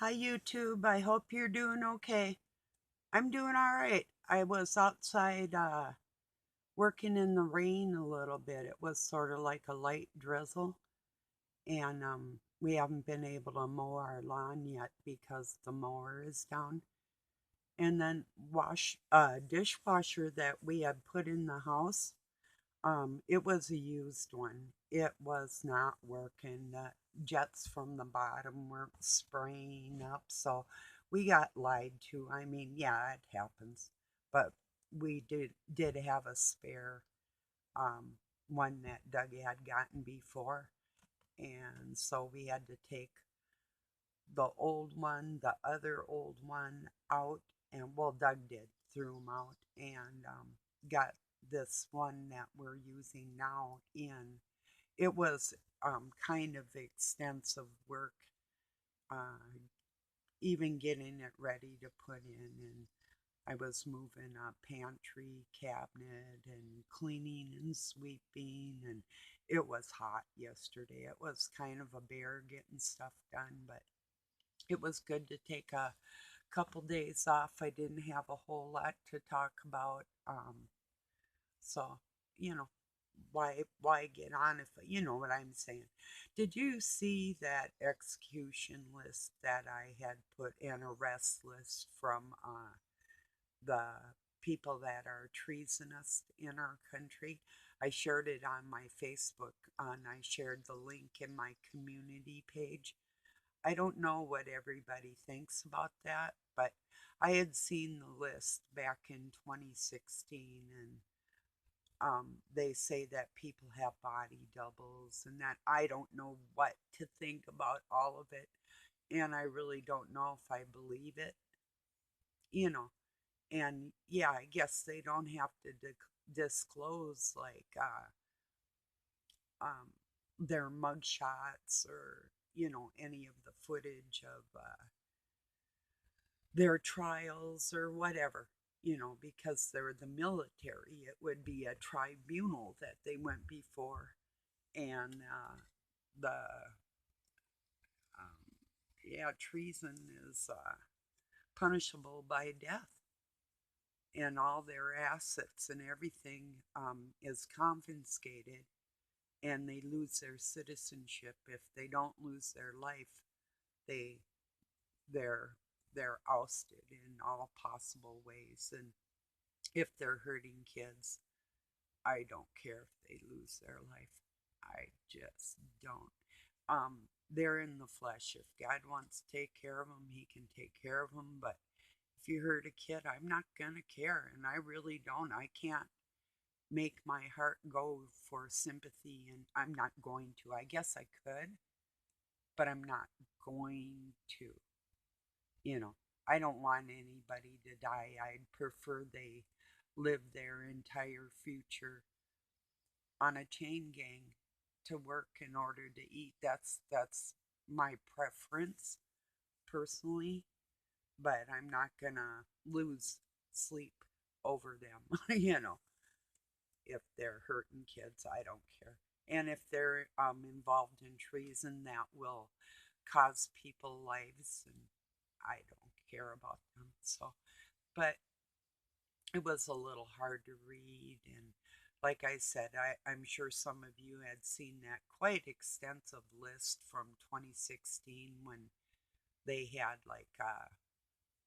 Hi, YouTube. I hope you're doing okay. I'm doing all right. I was outside working in the rain a little bit. It was sort of like a light drizzle, and we haven't been able to mow our lawn yet because the mower is down. And then dishwasher that we had put in the house, it was a used one. It was not working. The jets from the bottom weren't spraying up, so we got lied to. I mean, yeah, it happens, but we did have a spare um, one that Doug had gotten before, and so we had to take the old one, the other old one out, and well, Doug did threw them out and got this one that we're using now in. It was kind of extensive work, uh, even getting it ready to put in. And I was moving a pantry cabinet and cleaning and sweeping, and it was hot yesterday. It was kind of a bear getting stuff done, but it was good to take a couple days off. I didn't have a whole lot to talk about. So, you know, why get on if you know what I'm saying? Did you see that execution list that I had put an arrest list from the people that are treasonous in our country? I shared it on my Facebook and I shared the link in my community page. I don't know what everybody thinks about that, but I had seen the list back in 2016, and they say that people have body doubles, and that I don't know what to think about all of it, and I really don't know if I believe it, you know. And yeah, I guess they don't have to disclose like their mugshots or any of the footage of their trials or whatever, because they're the military. It would be a tribunal that they went before, and the yeah, treason is punishable by death, and all their assets and everything is confiscated, and they lose their citizenship. If they don't lose their life, they they're they're ousted in all possible ways. And if they're hurting kids, I don't care if they lose their life. I just don't. They're in the flesh. If God wants to take care of them, He can take care of them. But if you hurt a kid, I'm not going to care. And I really don't. I can't make my heart go for sympathy, and I'm not going to. I guess I could, but I'm not going to. You know, I don't want anybody to die. I'd prefer they live their entire future on a chain gang to work in order to eat. That's my preference personally, but I'm not gonna lose sleep over them. If they're hurting kids, I don't care. And if they're involved in treason, that will cause people lives, and I don't care about them. So, but it was a little hard to read. And like I said, I'm sure some of you had seen that quite extensive list from 2016 when they had like,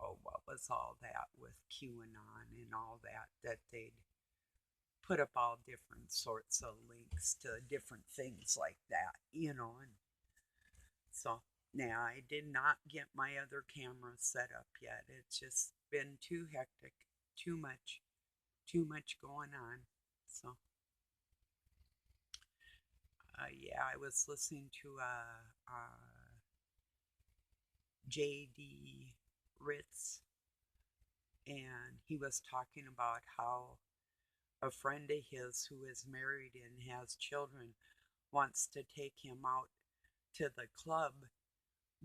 oh, what was all that with QAnon and all that, that they'd put up all different sorts of links to different things like that. And so now I did not get my other camera set up yet. It's just been too hectic, too much going on. So, yeah, I was listening to J.D. Ritz, and he was talking about how a friend of his who is married and has children wants to take him out to the club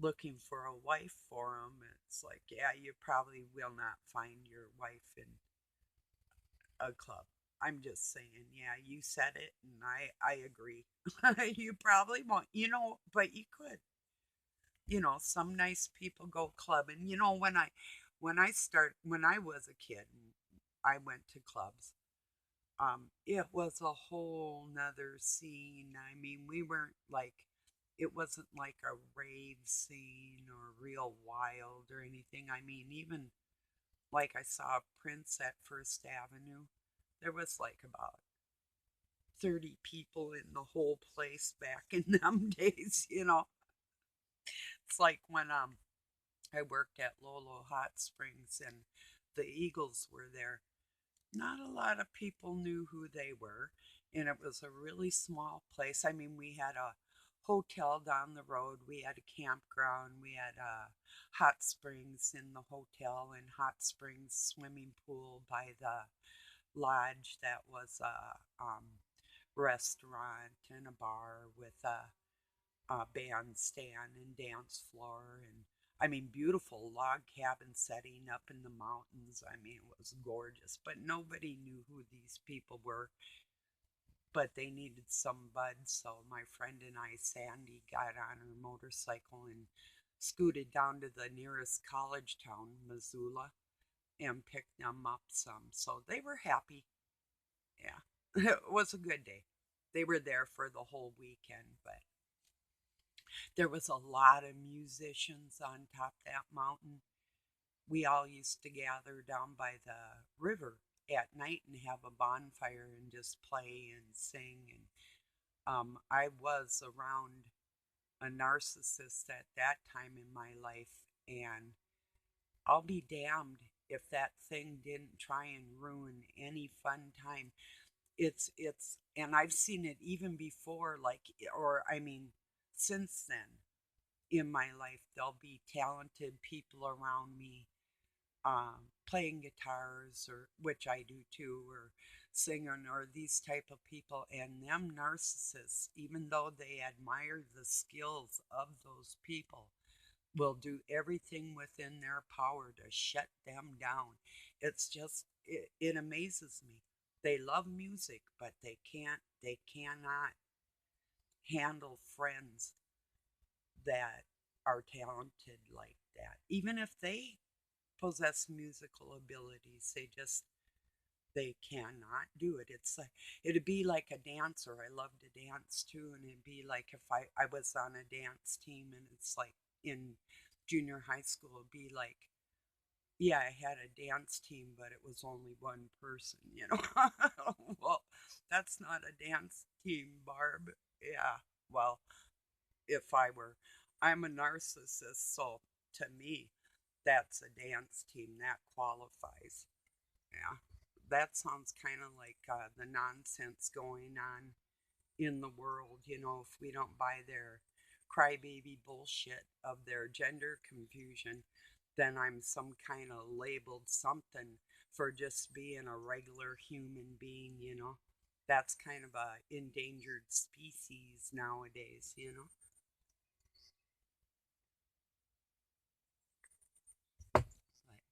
looking for a wife for him. It's like, yeah, you probably will not find your wife in a club. I'm just saying, yeah, you said it, and I agree. You probably won't, but you could. Some nice people go clubbing. When I was a kid and I went to clubs, it was a whole nother scene. I mean, we weren't like, it wasn't like a rave scene or real wild or anything. I mean, even like I saw Prince at First Avenue, there was like about 30 people in the whole place back in them days. It's like when I worked at Lolo Hot Springs and the Eagles were there. Not a lot of people knew who they were, and it was a really small place. I mean, we had a hotel down the road, we had a campground, we had hot springs in the hotel, and hot springs swimming pool by the lodge that was a restaurant and a bar with a bandstand and dance floor, and I mean, beautiful log cabin setting up in the mountains. I mean, it was gorgeous, but nobody knew who these people were. But they needed some buds, so my friend and I, Sandy, got on her motorcycle and scooted down to the nearest college town, Missoula, and picked them up some. So they were happy. Yeah, it was a good day. They were there for the whole weekend, but there was a lot of musicians on top of that mountain. We all used to gather down by the river at night and have a bonfire and just play and sing. And I was around a narcissist at that time in my life, and I'll be damned if that thing didn't try and ruin any fun time. And I've seen it even before, like, or I mean, since then in my life, there'll be talented people around me playing guitars, or which I do too, or singing, or these type of people, and them narcissists, even though they admire the skills of those people, will do everything within their power to shut them down. It amazes me. They love music, but they cannot handle friends that are talented like that. Even if they possess musical abilities, they cannot do it. It's like it'd be like a dancer. I love to dance too, and it'd be like if I was on a dance team, and it's like in junior high school, it'd be like, yeah, I had a dance team, but it was only one person. Well, that's not a dance team, Barb. Yeah, well, if I were, I'm a narcissist, so to me, that's a dance team that qualifies. Yeah, that sounds kind of like the nonsense going on in the world. If we don't buy their crybaby bullshit of their gender confusion, then I'm some kind of labeled something for just being a regular human being. That's kind of a endangered species nowadays. But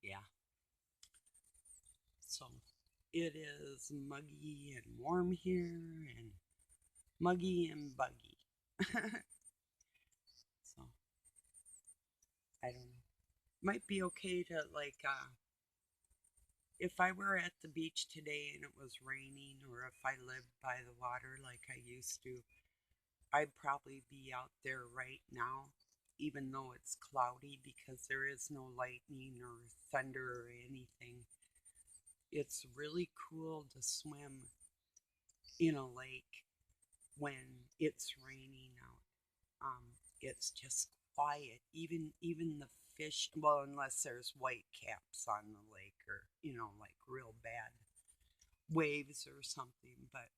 yeah, so it is muggy and warm here, and muggy and buggy. So I don't know. Might be okay to like if I were at the beach today and it was raining, or if I lived by the water like I used to, I'd probably be out there right now, even though it's cloudy, because there is no lightning or thunder or anything. It's really cool to swim in a lake when it's raining out. It's just quiet. Even the fish, well, unless there's white caps on the lake, or like real bad waves or something. But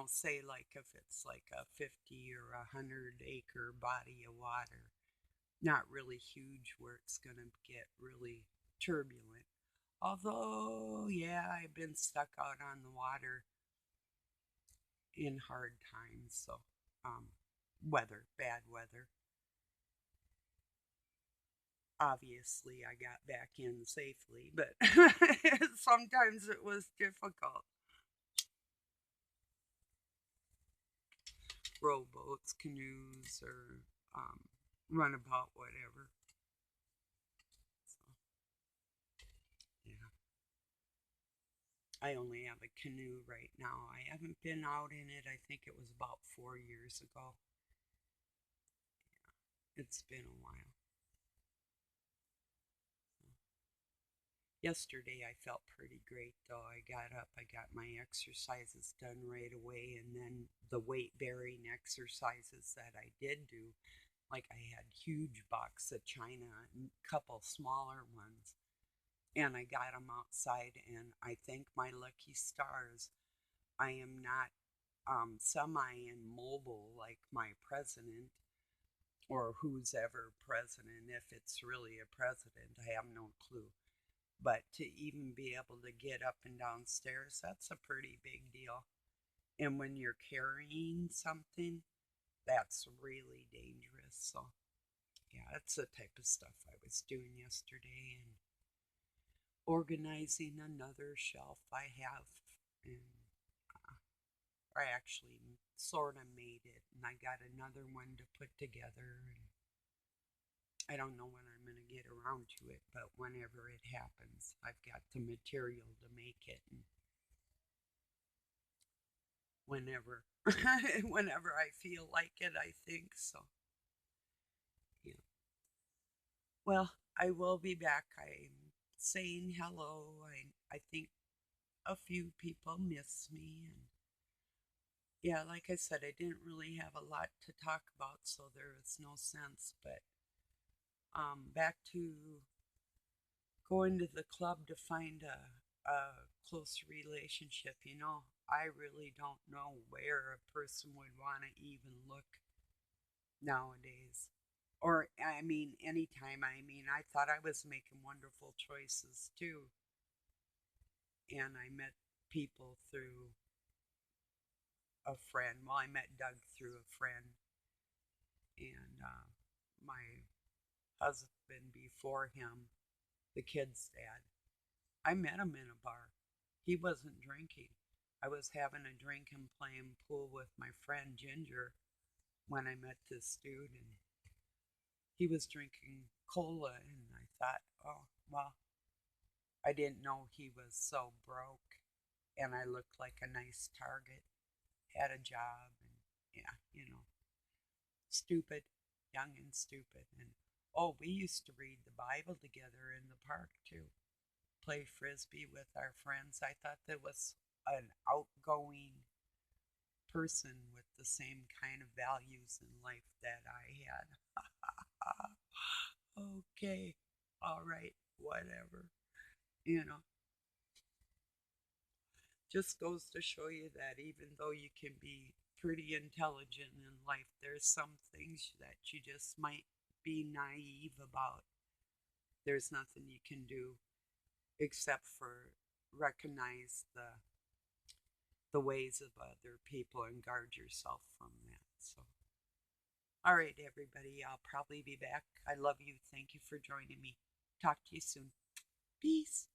say like if it's like a 50 or 100 acre body of water, not really huge where it's gonna get really turbulent. Although, yeah, I've been stuck out on the water in hard times. So, um, bad weather. Obviously, I got back in safely, but sometimes it was difficult. Rowboats, canoes, or run about whatever. So, yeah. I only have a canoe right now. I haven't been out in it. I think it was about 4 years ago. It's been a while. Yesterday I felt pretty great though. I got up, I got my exercises done right away, and then the weight bearing exercises that I did do, like I had huge box of china and a couple smaller ones, and I got them outside, and I thank my lucky stars I am not semi immobile like my president or who's ever president, if it's really a president. I have no clue. But to even be able to get up and downstairs, that's a pretty big deal. And when you're carrying something, that's really dangerous. So, yeah, that's the type of stuff I was doing yesterday, and organizing another shelf I have. And I actually sort of made it, and I got another one to put together. And I don't know when I'm going to get around to it, but whenever it happens, I've got the material to make it. And whenever, whenever I feel like it, I think so. Yeah. Well, I will be back. I'm saying hello. I think a few people miss me, and yeah, like I said, I didn't really have a lot to talk about, so there was no sense. But back to going to the club to find a close relationship. I really don't know where a person would want to even look nowadays. Or, I mean, anytime. I mean, I thought I was making wonderful choices too. And I met people through a friend. Well, I met Doug through a friend. And my husband before him, the kid's dad, I met him in a bar. He wasn't drinking. I was having a drink and playing pool with my friend Ginger when I met this dude, and he was drinking cola. And I thought, oh, well, I didn't know he was so broke. And I looked like a nice target, had a job, and yeah, stupid, young and stupid. And oh, we used to read the Bible together in the park too, play frisbee with our friends. I thought that was an outgoing person with the same kind of values in life that I had. Okay, all right, whatever. You know, just goes to show you that even though you can be pretty intelligent in life, there's some things that you just might be naive about. There's nothing you can do except for recognize the ways of other people and guard yourself from that. So, all right, everybody, I'll probably be back. I love you. Thank you for joining me. Talk to you soon. Peace.